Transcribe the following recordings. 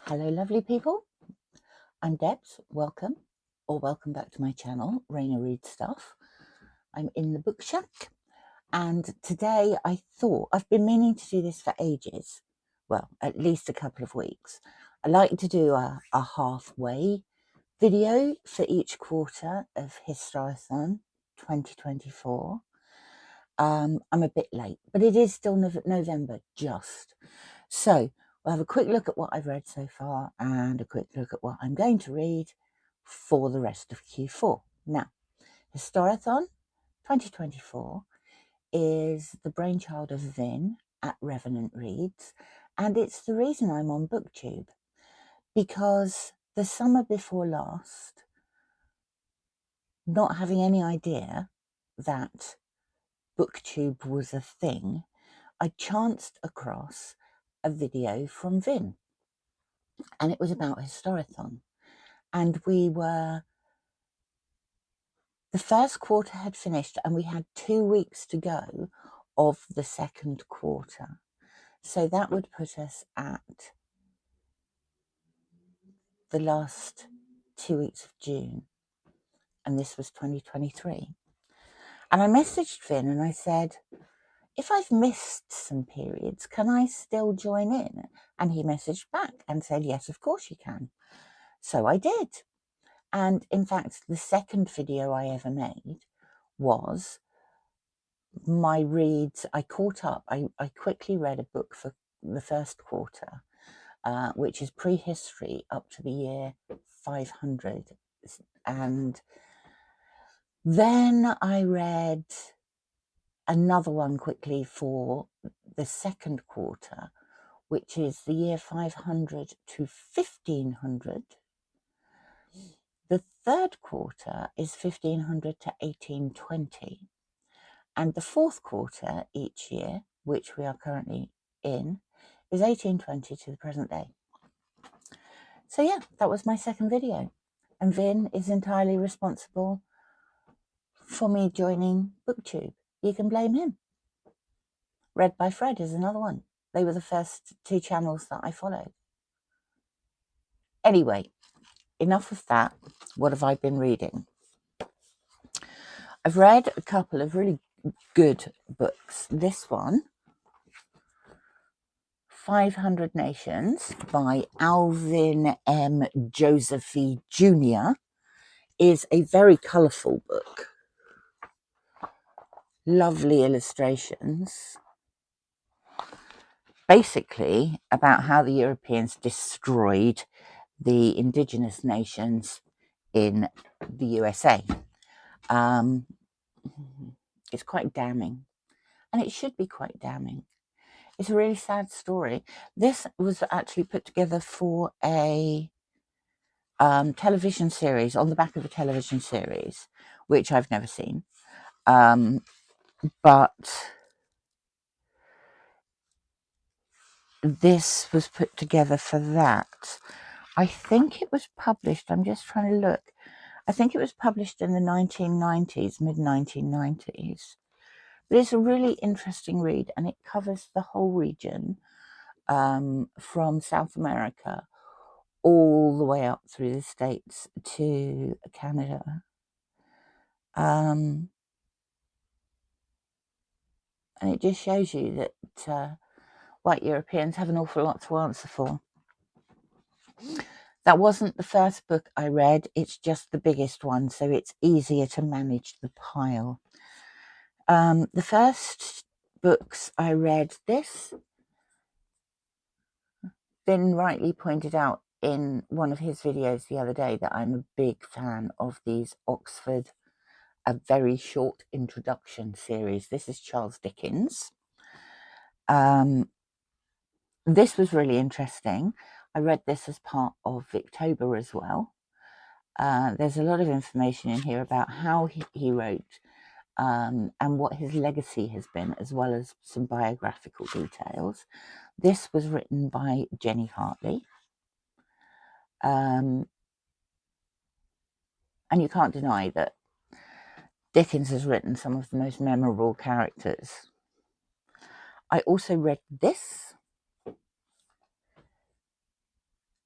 Hello lovely people, I'm Debs, welcome back to my channel, Raina Reads Stuff. I'm in the book shack and today I thought, I've been meaning to do this for ages, well at least a couple of weeks. I like to do a halfway video for each quarter of Historathon 2024. I'm a bit late, but it is still November just. So we'll have a quick look at what I've read so far and a quick look at what I'm going to read for the rest of Q4. Now, Historathon 2024 is the brainchild of Vin at Revenant Reads, and it's the reason I'm on BookTube, because the summer before last, not having any idea that BookTube was a thing, I chanced across a video from Vin, and it was about Historathon. And the first quarter had finished and we had 2 weeks to go of the second quarter. So that would put us at the last 2 weeks of June. And this was 2023. And I messaged Vin and I said, if I've missed some periods, can I still join in? And he messaged back and said, yes, of course you can. So I did. And in fact, the second video I ever made was my reads. I caught up. I quickly read a book for the first quarter, which is prehistory up to the year 500. And then I read another one quickly for the second quarter, which is the year 500 to 1500. The third quarter is 1500 to 1820. And the fourth quarter each year, which we are currently in, is 1820 to the present day. So yeah, that was my second video. And Vin is entirely responsible for me joining BookTube. You can blame him. Read by Fred is another one. They were the first two channels that I followed. Anyway, enough of that. What have I been reading? I've read a couple of really good books. This one, 500 Nations by Alvin M. Josephy Jr. is a very colourful book. Lovely illustrations. Basically about how the Europeans destroyed the indigenous nations in the USA. It's quite damning, and it should be quite damning. It's a really sad story. This was actually put together for a television series, on the back of a television series, which I've never seen. But this was put together for that. I think it was published, I'm just trying to look. I think it was published in the 1990s, mid-1990s. But it's a really interesting read, and it covers the whole region, from South America all the way up through the States to Canada. And it just shows you that white Europeans have an awful lot to answer for. That wasn't the first book I read, it's just the biggest one, so it's easier to manage the pile. The first books I read, this, Vin rightly pointed out in one of his videos the other day that I'm a big fan of these Oxford, a very short introduction series. This is Charles Dickens. This was really interesting. I read this as part of Victober as well. There's a lot of information in here about how he wrote and what his legacy has been, as well as some biographical details. This was written by Jenny Hartley. And you can't deny that Dickens has written some of the most memorable characters. I also read this.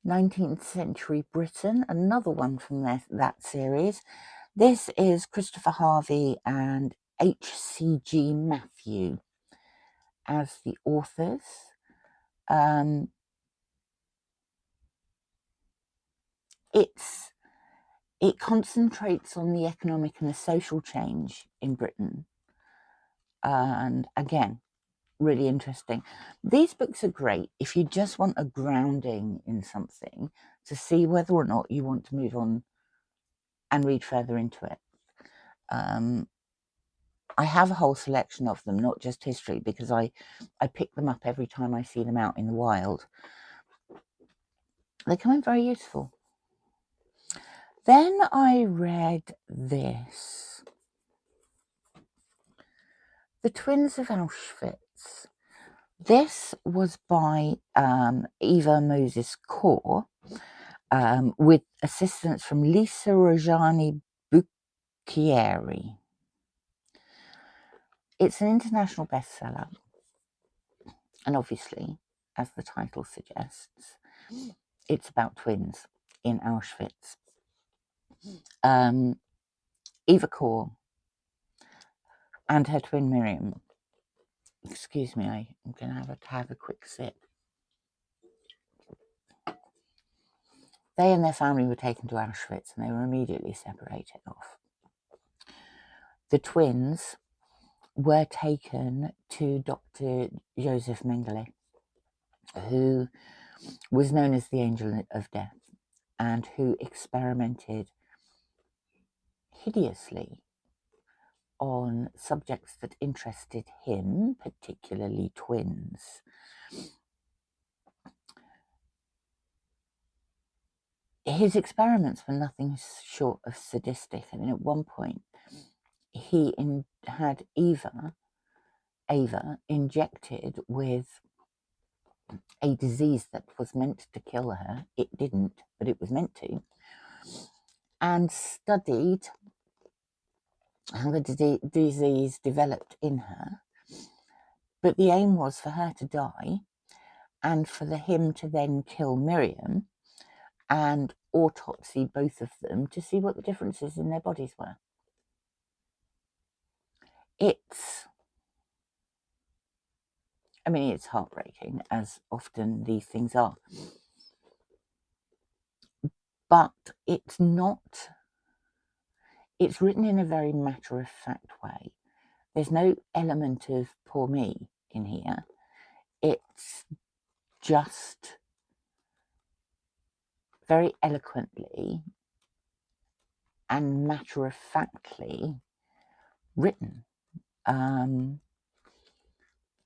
19th Century Britain, another one from that series. This is Christopher Harvie and H.C.G. Matthew as the authors. It concentrates on the economic and the social change in Britain. And again, really interesting. These books are great if you just want a grounding in something to see whether or not you want to move on and read further into it. I have a whole selection of them, not just history, because I pick them up every time I see them out in the wild. They come in very useful. Then I read this, The Twins of Auschwitz. This was by Eva Moses Kaur, with assistance from Lisa Rojani Bucchieri. It's an international bestseller, and obviously, as the title suggests, it's about twins in Auschwitz. Eva Kaur and her twin Miriam. Excuse me, I'm going to have a quick sip. They and their family were taken to Auschwitz and they were immediately separated off. The twins were taken to Dr. Joseph Mengele, who was known as the Angel of Death and who experimented hideously on subjects that interested him, particularly twins. His experiments were nothing short of sadistic. I mean, at one point, he had Ava injected with a disease that was meant to kill her. It didn't, but it was meant to. And studied how the disease developed in her. But the aim was for her to die and for him to then kill Miriam and autopsy both of them to see what the differences in their bodies were. It's heartbreaking, as often these things are. But it's written in a very matter-of-fact way. There's no element of poor me in here. It's just very eloquently and matter-of-factly written.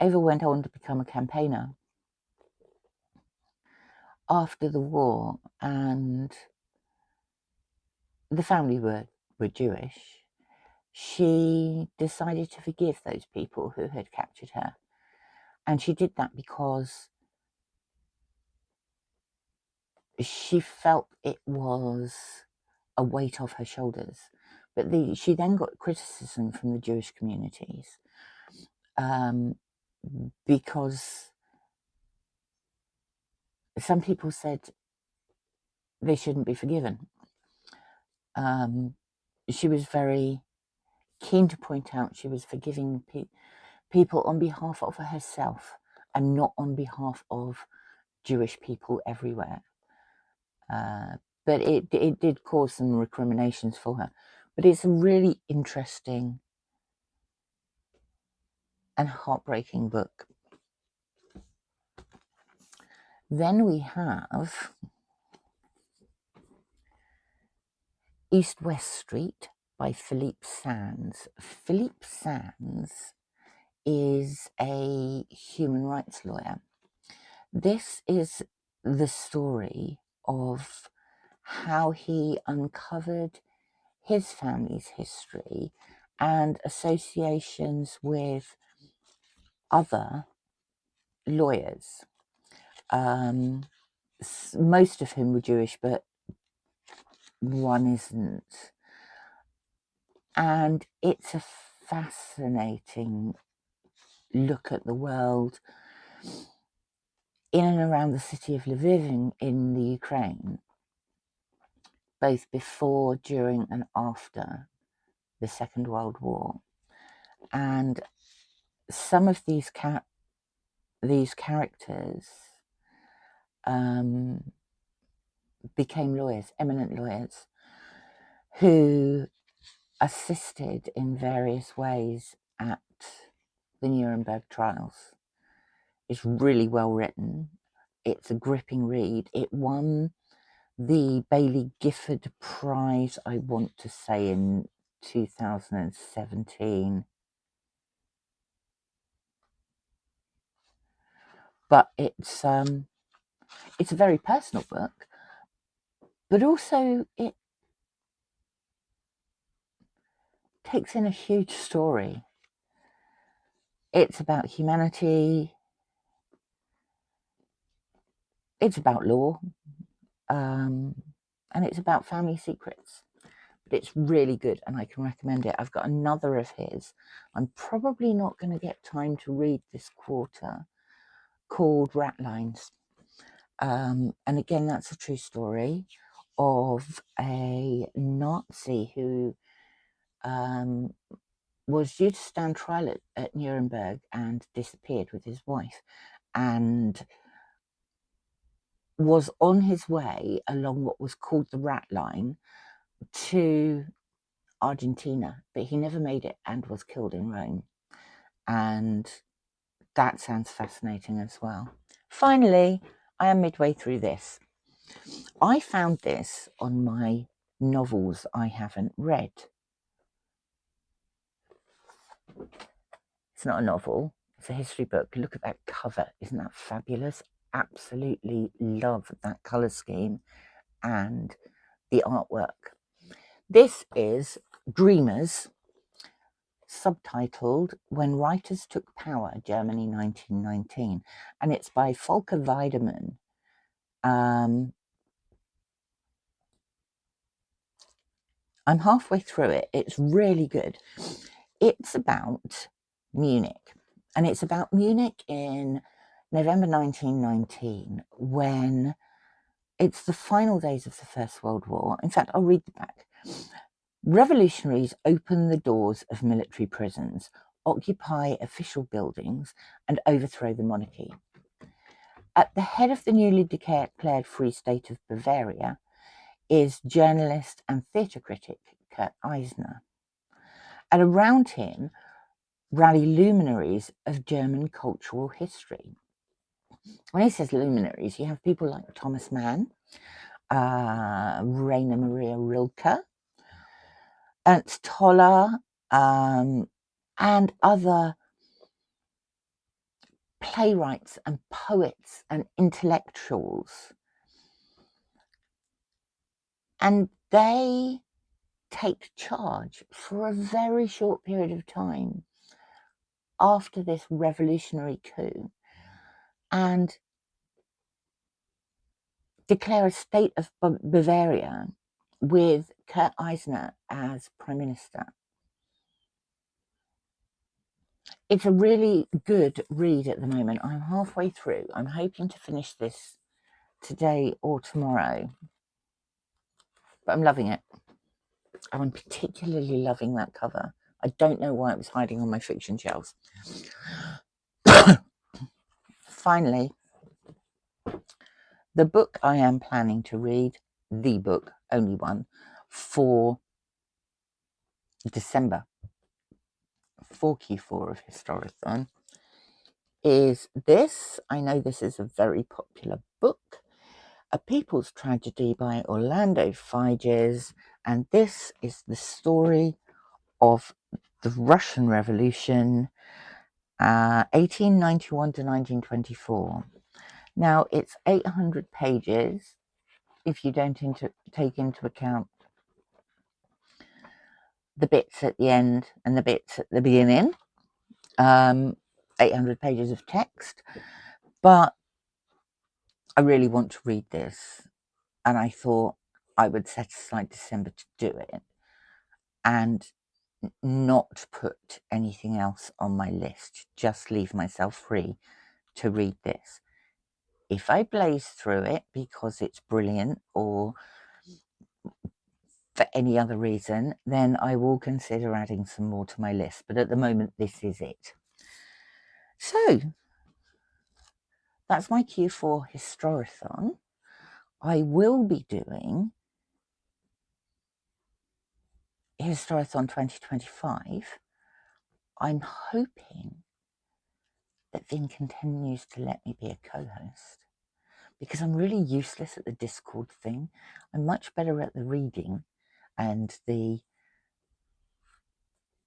Ava went on to become a campaigner after the war, and the family were Jewish. She decided to forgive those people who had captured her. And she did that because she felt it was a weight off her shoulders. But she then got criticism from the Jewish communities because some people said they shouldn't be forgiven. She was very keen to point out she was forgiving people on behalf of herself and not on behalf of Jewish people everywhere. But it did cause some recriminations for her. But it's a really interesting and heartbreaking book. Then we have East West Street by Philippe Sands. Philippe Sands is a human rights lawyer. This is the story of how he uncovered his family's history and associations with other lawyers, most of whom were Jewish, but one isn't. And it's a fascinating look at the world. in and around the city of Lviv in the Ukraine, both before, during and after the Second World War. And some of these characters became lawyers, eminent lawyers, who assisted in various ways at the Nuremberg trials. It's really well written. It's a gripping read. It won the Baillie Gifford Prize, I want to say, in 2017. But it's a very personal book, but also it takes in a huge story. It's about humanity. It's about law, and it's about family secrets. But it's really good, and I can recommend it. I've got another of his. I'm probably not going to get time to read this quarter, called Ratlines. And again, that's a true story of a Nazi who was due to stand trial at Nuremberg and disappeared with his wife, and was on his way along what was called the Rat Line to Argentina, but he never made it and was killed in Rome. And that sounds fascinating as well. Finally, I am midway through this. I found this on my novels I haven't read. It's not a novel, it's a history book. Look at that cover, isn't that fabulous? Absolutely love that colour scheme and the artwork. This is Dreamers, subtitled When Writers Took Power, Germany 1919, and it's by Volker Weidermann. I'm halfway through it. It's really good. It's about Munich, and it's about Munich in November 1919, when it's the final days of the First World War. In fact, I'll read the back. Revolutionaries open the doors of military prisons, occupy official buildings, and overthrow the monarchy. At the head of the newly declared Free State of Bavaria is journalist and theatre critic Kurt Eisner. And around him rally luminaries of German cultural history. When he says luminaries, you have people like Thomas Mann, Rainer Maria Rilke, Ernst Toller, and other playwrights and poets and intellectuals. And they take charge for a very short period of time after this revolutionary coup and declare a state of Bavaria with Kurt Eisner as Prime Minister. It's a really good read at the moment. I'm halfway through. I'm hoping to finish this today or tomorrow, but I'm loving it. I'm particularly loving that cover. I don't know why it was hiding on my fiction shelves. Finally, the book I am planning to read, the book, only one, for December, for Q4 of Historathon, is this. I know this is a very popular book, A People's Tragedy by Orlando Figes, and this is the story of the Russian Revolution, 1891 to 1924. Now, it's 800 pages, if you don't take into account the bits at the end and the bits at the beginning. 800 pages of text, but I really want to read this, and I thought I would set aside December to do it and not put anything else on my list, just leave myself free to read this. If I blaze through it because it's brilliant or for any other reason, then I will consider adding some more to my list. But at the moment, this is it. So that's my cue for Historathon. I will be doing Historathon 2025. I'm hoping that Vin continues to let me be a co-host, because I'm really useless at the Discord thing. I'm much better at the reading and the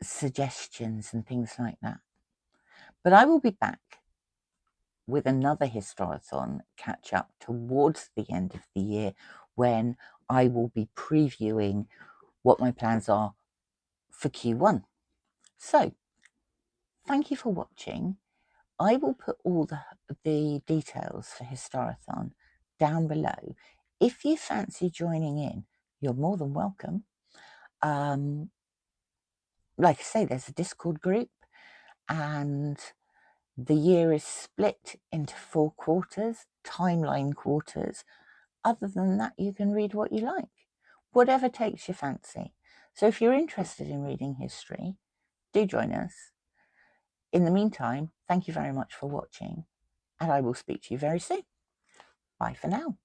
suggestions and things like that. But I will be back with another Historathon catch up towards the end of the year, when I will be previewing what my plans are for Q1. So thank you for watching. I will put all the details for Historathon down below. If you fancy joining in, you're more than welcome. Like I say, there's a Discord group, and the year is split into 4 quarters, timeline quarters. Other than that, you can read what you like, whatever takes your fancy. So if you're interested in reading history, do join us. In the meantime, thank you very much for watching, and I will speak to you very soon. Bye for now.